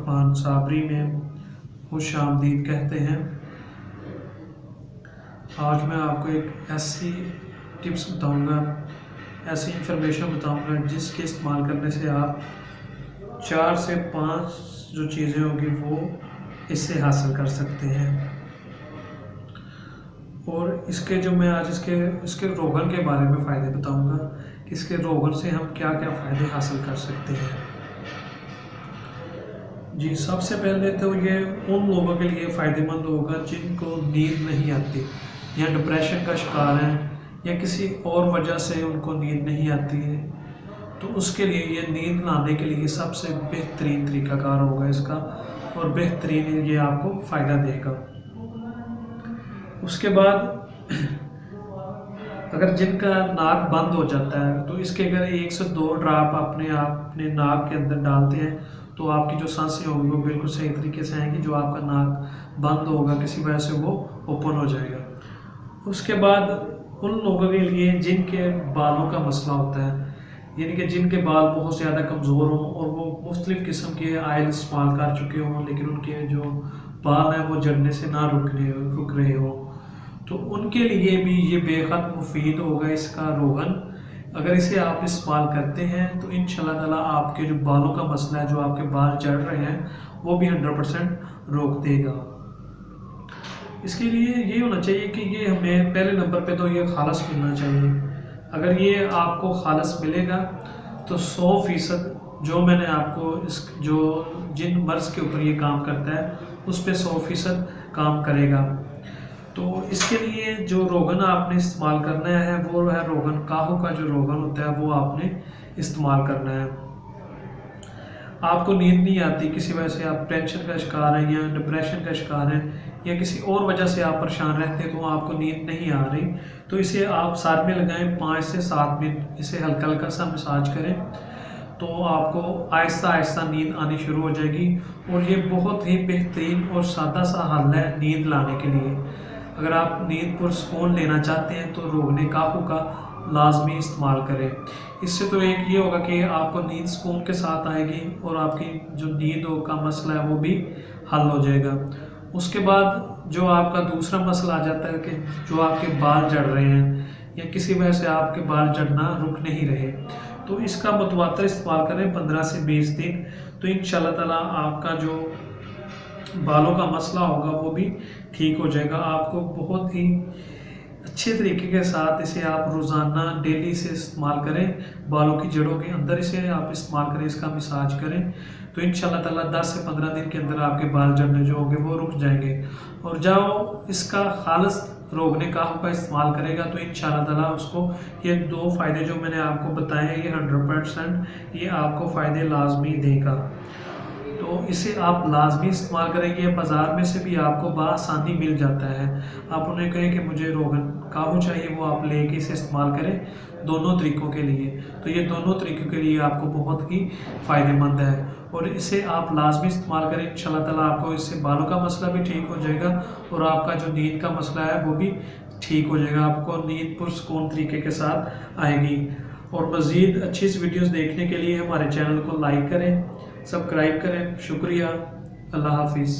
रहमान साबरी में खुश आमदीद कहते हैं। आज मैं आपको एक ऐसी टिप्स बताऊंगा, ऐसी इंफॉर्मेशन बताऊंगा जिसके इस्तेमाल करने से आप 4 से 5 जो चीज़ें होंगी वो इससे हासिल कर सकते हैं। और इसके जो मैं आज इसके रोगन के बारे में फ़ायदे बताऊंगा कि इसके रोगन से हम क्या क्या फ़ायदे हासिल कर सकते हैं। जी, सबसे पहले तो ये उन लोगों के लिए फ़ायदेमंद होगा जिनको नींद नहीं आती या डिप्रेशन का शिकार हैं या किसी और वजह से उनको नींद नहीं आती है, तो उसके लिए ये नींद लाने के लिए सबसे बेहतरीन तरीकाकार होगा इसका, और बेहतरीन ये आपको फ़ायदा देगा। उसके बाद अगर जिनका नाक बंद हो जाता है तो इसके अगर 1 से 2 ड्रॉप अपने नाक के अंदर डालते हैं तो आपकी जो सांसें होंगी वो बिल्कुल सही तरीके से आएंगी। जो आपका नाक बंद होगा किसी वजह से वो ओपन हो जाएगा। उसके बाद उन लोगों के लिए जिनके बालों का मसला होता है, यानी कि जिनके बाल बहुत ज़्यादा कमज़ोर हों और वो मुख्तलिफ़ किस्म के आयल इस्तेमाल कर चुके हों लेकिन उनके जो बाल हैं वो झड़ने से ना रुक रहे हों, तो उनके लिए भी ये बेहद मुफीद होगा इसका रोगन। अगर इसे आप इस्तेमाल करते हैं तो इंशाल्लाह ताला आपके जो बालों का मसला है, जो आपके बाल झड़ रहे हैं, वो भी 100% रोक देगा। इसके लिए ये होना चाहिए कि ये हमें पहले नंबर पे तो ये खालस मिलना चाहिए। अगर ये आपको खालस मिलेगा तो 100% जो मैंने आपको जिन मर्ज़ के ऊपर ये काम करता है उस पर 100% काम करेगा। तो इसके लिए जो रोगन आपने इस्तेमाल करना है वो है रोगन काहू का जो रोगन होता है वो आपने इस्तेमाल करना है। आपको नींद नहीं आती, किसी वजह से आप टेंशन का शिकार हैं या डिप्रेशन का शिकार हैं या किसी और वजह से आप परेशान रहते हैं तो आपको नींद नहीं आ रही, तो इसे आप सर में लगाएं 5 से 7 मिनट, इसे हल्का हल्का सा मसाज करें तो आपको आहिस्ता आहिस्ता नींद आनी शुरू हो जाएगी। और ये बहुत ही बेहतरीन और सादा सा हल है नींद लाने के लिए। अगर आप नींद पर सुकून लेना चाहते हैं तो रोगन काहू का लाजमी इस्तेमाल करें। इससे तो एक ये होगा कि आपको नींद सुकून के साथ आएगी और आपकी जो नींद का मसला है वो भी हल हो जाएगा। उसके बाद जो आपका दूसरा मसला आ जाता है कि जो आपके बाल झड़ रहे हैं या किसी वजह से आपके बाल झड़ना रुक नहीं रहे, तो इसका मुतवातर इस्तेमाल करें 15 से 20 दिन, तो इंशाल्लाह ताला आपका जो बालों का मसला होगा वो भी ठीक हो जाएगा। आपको बहुत ही अच्छे तरीके के साथ इसे आप रोज़ाना डेली से इस्तेमाल करें, बालों की जड़ों के अंदर इसे आप इस्तेमाल करें, इसका मसाज करें, तो इंशाल्लाह ताला 10 से 15 दिन के अंदर आपके बाल झड़ने जो होंगे वो रुक जाएंगे। और जब इसका खालिस रोगन काहू का इस्तेमाल करेगा तो इंशाल्लाह ताला उसको ये 2 फ़ायदे जो मैंने आपको बताए हैं ये 100% ये आपको फ़ायदे लाजमी देगा। तो इसे आप लाजमी इस्तेमाल करेंगे। बाज़ार में से भी आपको बआसानी मिल जाता है। आप उन्हें कहें कि मुझे रोगन काहू चाहिए, वो आप लेके इसे इस्तेमाल करें दोनों तरीक़ों के लिए। तो ये दोनों तरीक़ों के लिए आपको बहुत ही फ़ायदेमंद है और इसे आप लाजमी इस्तेमाल करें। इंशाल्लाह ताला आपको इससे बालों का मसला भी ठीक हो जाएगा और आपका जो नींद का मसला है वो भी ठीक हो जाएगा। आपको नींद पुरसुकून तरीके के साथ आएगी। और मज़ीद अच्छी वीडियोज़ देखने के लिए हमारे चैनल को लाइक करें, सब्सक्राइब करें। शुक्रिया। अल्लाह हाफिज़।